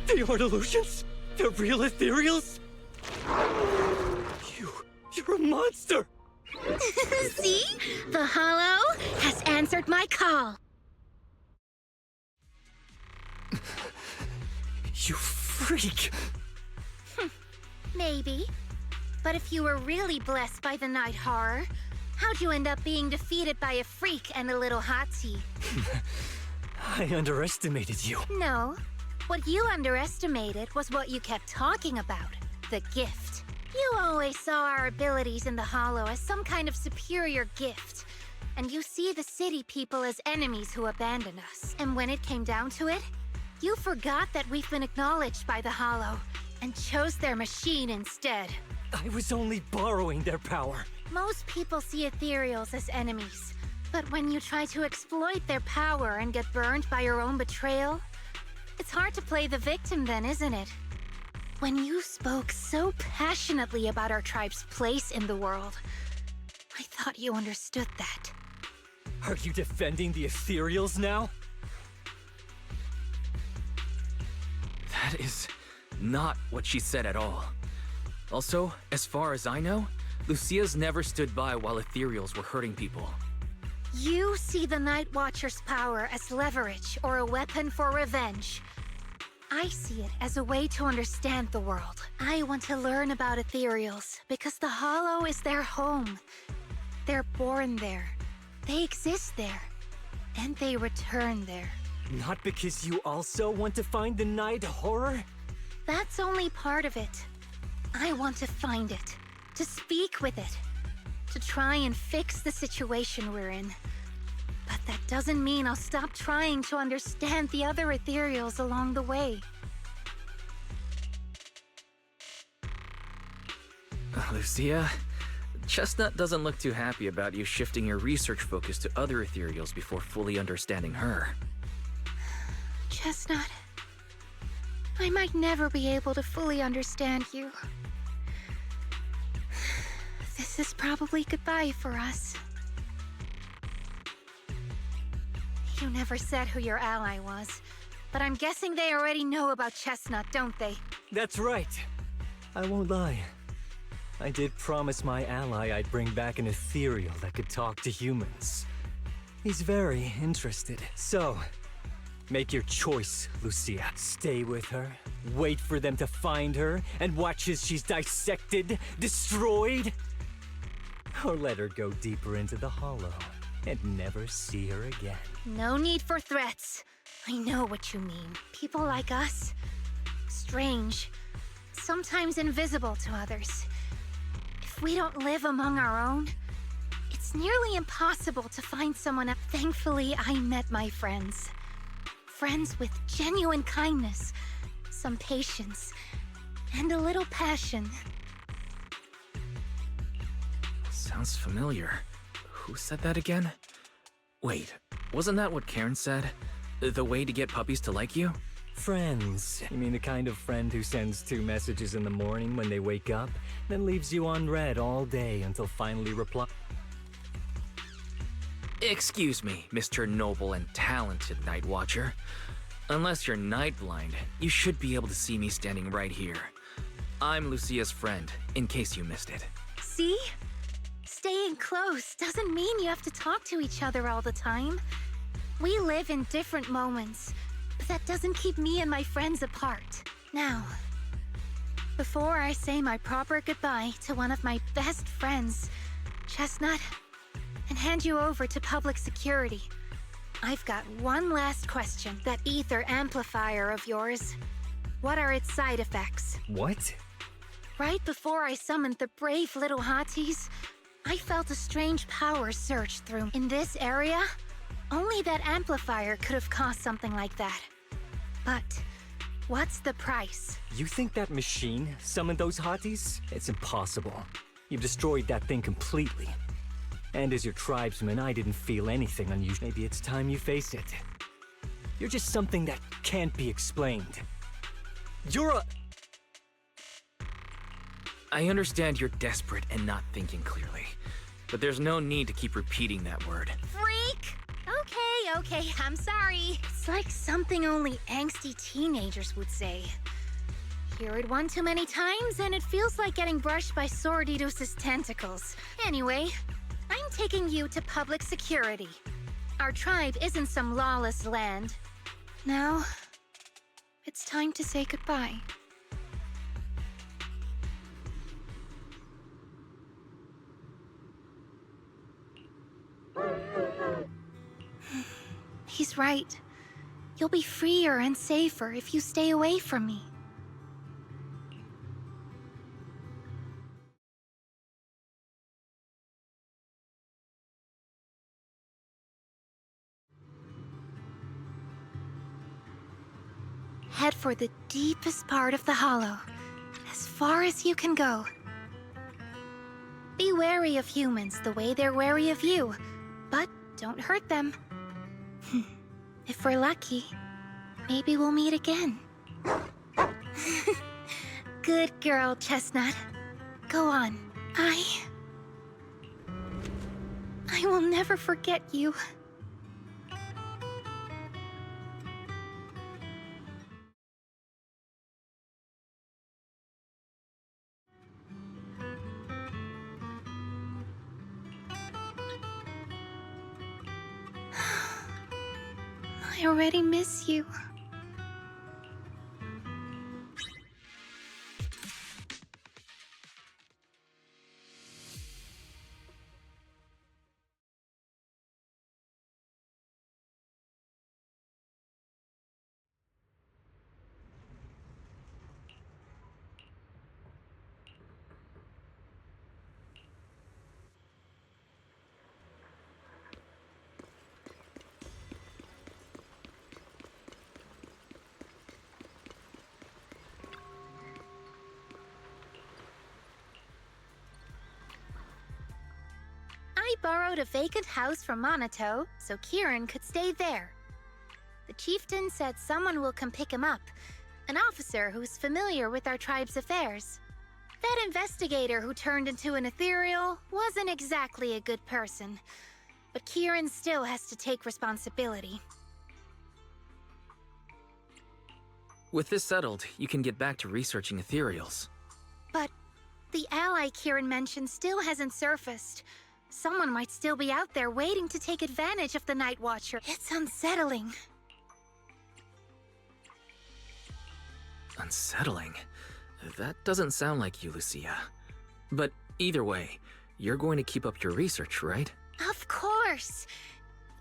The Artolutions? The real ethereals? You're a monster!
See? The Hollow has answered my call.
You freak!
Maybe. But if you were really blessed by the night horror, how'd you end up being defeated by a freak and a little hot tea?
I underestimated you.
No. What you underestimated was what you kept talking about. The gift. You always saw our abilities in the Hollow as some kind of superior gift. And you see the city people as enemies who abandon us. And when it came down to it, you forgot that we've been acknowledged by the Hollow and chose their machine instead.
I was only borrowing their power.
Most people see ethereals as enemies. But when you try to exploit their power and get burned by your own betrayal, it's hard to play the victim then, isn't it? When you spoke so passionately about our tribe's place in the world, I thought you understood that.
Are you defending the ethereals now?
That is not what she said at all. Also, as far as I know, Lucia's never stood by while ethereals were hurting people.
You see the Night Watcher's power as leverage or a weapon for revenge. I see it as a way to understand the world. I want to learn about ethereals because the Hollow is their home. They're born there. They exist there. And they return there.
Not because you also want to find the night horror?
That's only part of it. I want to find it, to speak with it, to try and fix the situation we're in. But that doesn't mean I'll stop trying to understand the other ethereals along the way.
Lucia, Chestnut doesn't look too happy about you shifting your research focus to other ethereals before fully understanding her.
Chestnut, I might never be able to fully understand you. This is probably goodbye for us. You never said who your ally was, but I'm guessing they already know about Chestnut, don't they?
That's right. I won't lie. I did promise my ally I'd bring back an ethereal that could talk to humans. He's very interested. So, make your choice, Lucia. Stay with her, wait for them to find her, and watch as she's dissected, destroyed? Or let her go deeper into the Hollow and never see her again.
No need for threats. I know what you mean. People like us, strange, sometimes invisible to others. If we don't live among our own, it's nearly impossible to find someone else. Thankfully, I met my friends. Friends with genuine kindness, some patience, and a little passion.
Sounds familiar. Who said that again? Wait, wasn't that what Karen said? The way to get puppies to like you?
Friends. You mean the kind of friend who sends 2 messages in the morning when they wake up, then leaves you unread all day until finally reply?
Excuse me, Mr. Noble and talented Night Watcher. Unless you're night blind, you should be able to see me standing right here. I'm Lucia's friend, in case you missed it.
See? Staying close doesn't mean you have to talk to each other all the time. We live in different moments, but that doesn't keep me and my friends apart. Now, before I say my proper goodbye to one of my best friends, Chestnut, and hand you over to public security, I've got one last question. That ether amplifier of yours, what are its side effects?
What?
Right before I summoned the brave little hotties, I felt a strange power surge through. In this area, only that amplifier could have caused something like that. But what's the price?
You think that machine summoned those hotties? It's impossible. You've destroyed that thing completely. And as your tribesman, I didn't feel anything unusual. Maybe it's time you face it. You're just something that can't be explained. You're a...
I understand you're desperate and not thinking clearly, but there's no need to keep repeating that word.
Freak! Okay, I'm sorry. It's like something only angsty teenagers would say. Hear it one too many times, and it feels like getting brushed by Sordidus's tentacles. Anyway, I'm taking you to public security. Our tribe isn't some lawless land. Now, it's time to say goodbye. He's right. You'll be freer and safer if you stay away from me. Head for the deepest part of the hollow, as far as you can go. Be wary of humans the way they're wary of you, but don't hurt them. If we're lucky, maybe we'll meet again. Good girl, Chestnut. Go on. I will never forget you. I already miss you. I borrowed a vacant house from Monato so Kieran could stay there. The chieftain said someone will come pick him up, an officer who's familiar with our tribe's affairs. That investigator who turned into an ethereal wasn't exactly a good person, but Kieran still has to take responsibility.
With this settled, you can get back to researching ethereals.
But the ally Kieran mentioned still hasn't surfaced. Someone might still be out there waiting to take advantage of the Night Watcher. It's unsettling.
Unsettling? That doesn't sound like you, Lucia. But either way, you're going to keep up your research, right?
Of course!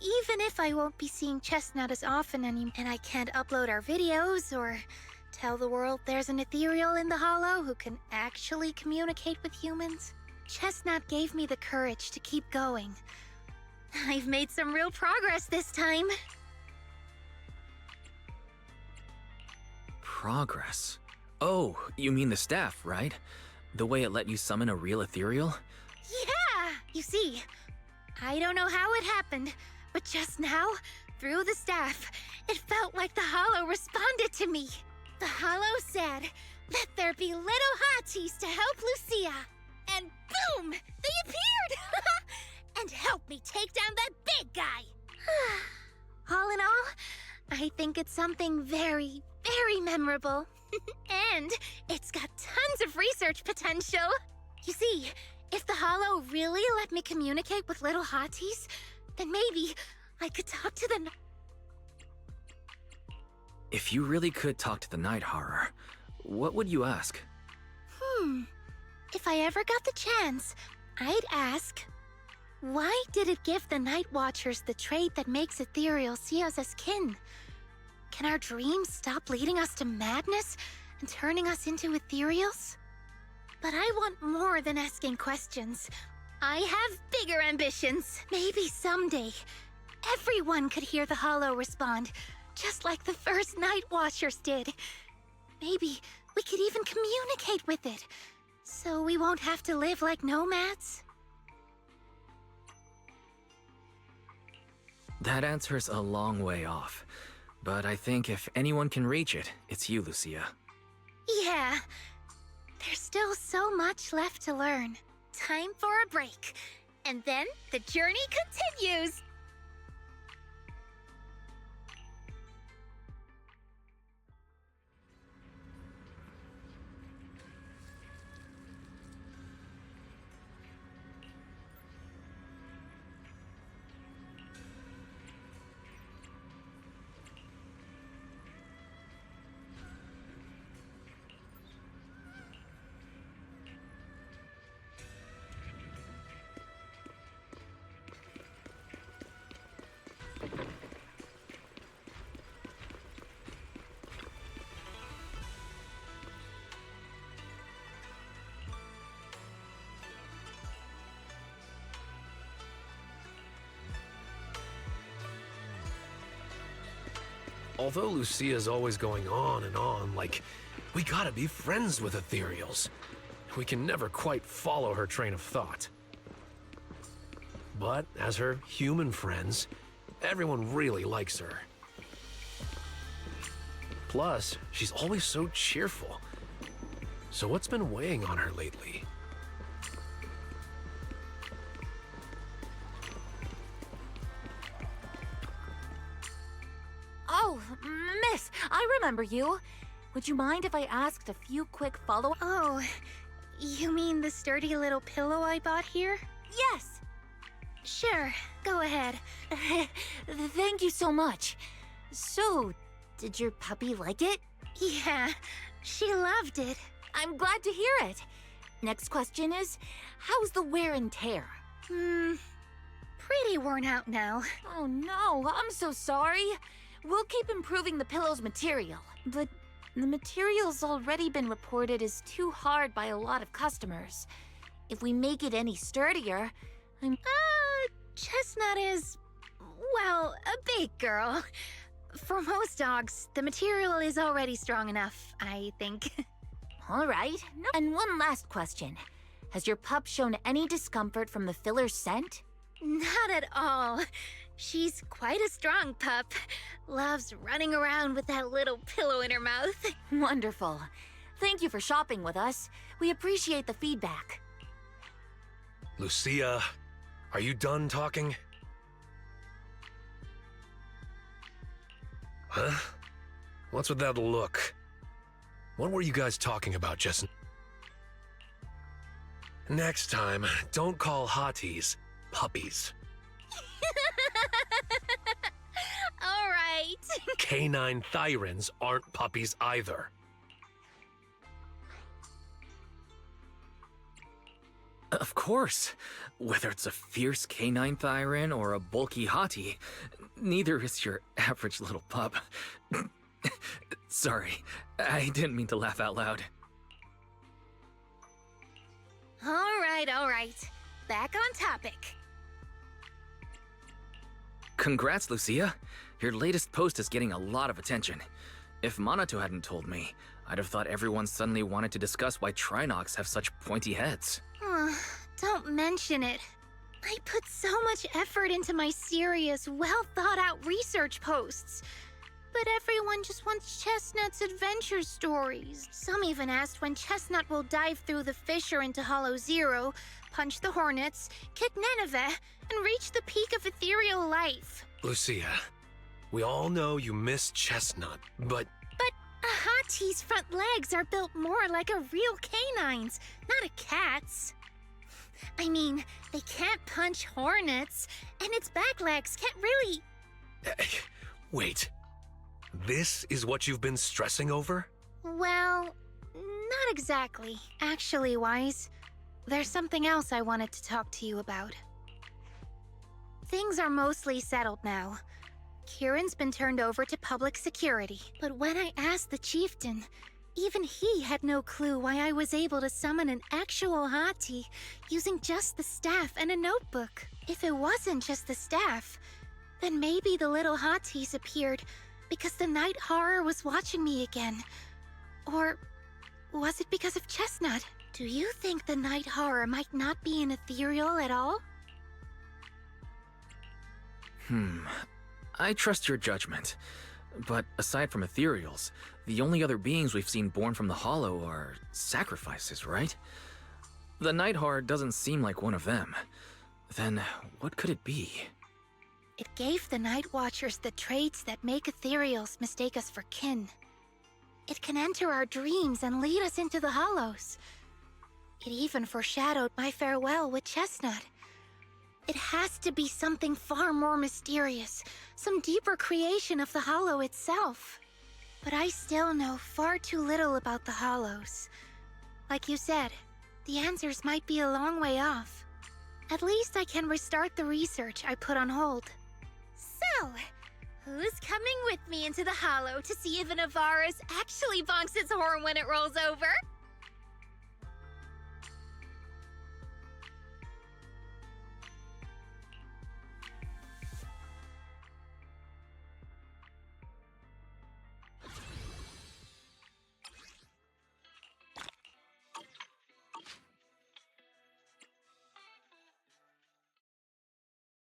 Even if I won't be seeing Chestnut as often anymore, and I can't upload our videos or tell the world there's an ethereal in the Hollow who can actually communicate with humans, Chestnut gave me the courage to keep going. I've made some real progress this time.
Progress? Oh, you mean the staff, right? The way it let you summon a real ethereal?
Yeah! You see, I don't know how it happened, but just now, through the staff, it felt like the Hollow responded to me. The Hollow said, "Let there be little hotties to help Lucia." And boom! They appeared! And helped me take down that big guy! All in all, I think it's something very, very memorable. And it's got tons of research potential. You see, if the Hollow really let me communicate with little hotties, then maybe I could talk to the...
If you really could talk to the Night Horror, what would you ask?
If I ever got the chance, I'd ask, why did it give the Night Watchers the trait that makes ethereal see us as kin? Can our dreams stop leading us to madness and turning us into ethereals? But I want more than asking questions. I have bigger ambitions. Maybe someday, everyone could hear the Hollow respond, just like the first Night Watchers did. Maybe we could even communicate with it, so we won't have to live like nomads?
That answer's a long way off. But I think if anyone can reach it, it's you, Lucia.
Yeah. There's still so much left to learn. Time for a break. And then the journey continues!
Although Lucia's always going on and on, like, we gotta be friends with ethereals. We can never quite follow her train of thought. But as her human friends, everyone really likes her. Plus, she's always so cheerful. So what's been weighing on her lately?
Oh, miss, I remember you. Would you mind if I asked a few quick follow-up?
Oh, you mean the sturdy little pillow I bought here?
Yes.
Sure, go ahead.
Thank you so much. So, did your puppy like it?
Yeah, she loved it.
I'm glad to hear it. Next question is, how's the wear and tear?
Pretty worn out now.
Oh no, I'm so sorry. We'll keep improving the pillow's material, but the material's already been reported as too hard by a lot of customers. If we make it any sturdier,
Chestnut is, well, a big girl. For most dogs, the material is already strong enough, I think.
All right. And one last question. Has your pup shown any discomfort from the filler's scent?
Not at all. She's quite a strong pup. Loves running around with that little pillow in her mouth.
Wonderful. Thank you for shopping with us. We appreciate the feedback.
Lucia, are you done talking? Huh? What's with that look? What were you guys talking about just... Next time, don't call hotties puppies.
All right.
Canine thyrans aren't puppies either.
Of course. Whether it's a fierce canine thyran or a bulky hottie, neither is your average little pup. Sorry, I didn't mean to laugh out loud.
All right. Back on topic.
Congrats, Lucia. Your latest post is getting a lot of attention. If Monato hadn't told me, I'd have thought everyone suddenly wanted to discuss why Trinocs have such pointy heads.
Don't mention it. I put so much effort into my serious, well-thought-out research posts. But everyone just wants Chestnut's adventure stories. Some even asked when Chestnut will dive through the fissure into Hollow Zero, punch the Hornets, kick Nineveh, and reach the peak of ethereal life.
Lucia, we all know you miss Chestnut, but...
But a hottie's front legs are built more like a real canine's, not a cat's. I mean, they can't punch hornets, and its back legs can't really...
Wait. This is what you've been stressing over?
Well, not exactly. Actually, Wise, there's something else I wanted to talk to you about. Things are mostly settled now. Kieran's been turned over to public security. But when I asked the chieftain, even he had no clue why I was able to summon an actual hottie using just the staff and a notebook. If it wasn't just the staff, then maybe the little hotties appeared because the night horror was watching me again. Or was it because of Chestnut? Do you think the night horror might not be an ethereal at all?
I trust your judgment. But aside from ethereals, the only other beings we've seen born from the Hollow are sacrifices, right? The night horror doesn't seem like one of them. Then what could it be?
It gave the Night Watchers the traits that make ethereals mistake us for kin. It can enter our dreams and lead us into the Hollows. It even foreshadowed my farewell with Chestnut. It has to be something far more mysterious, some deeper creation of the Hollow itself. But I still know far too little about the Hollows. Like you said, the answers might be a long way off. At least I can restart the research I put on hold. So, who's coming with me into the Hollow to see if an Avaris actually bonks its horn when it rolls over?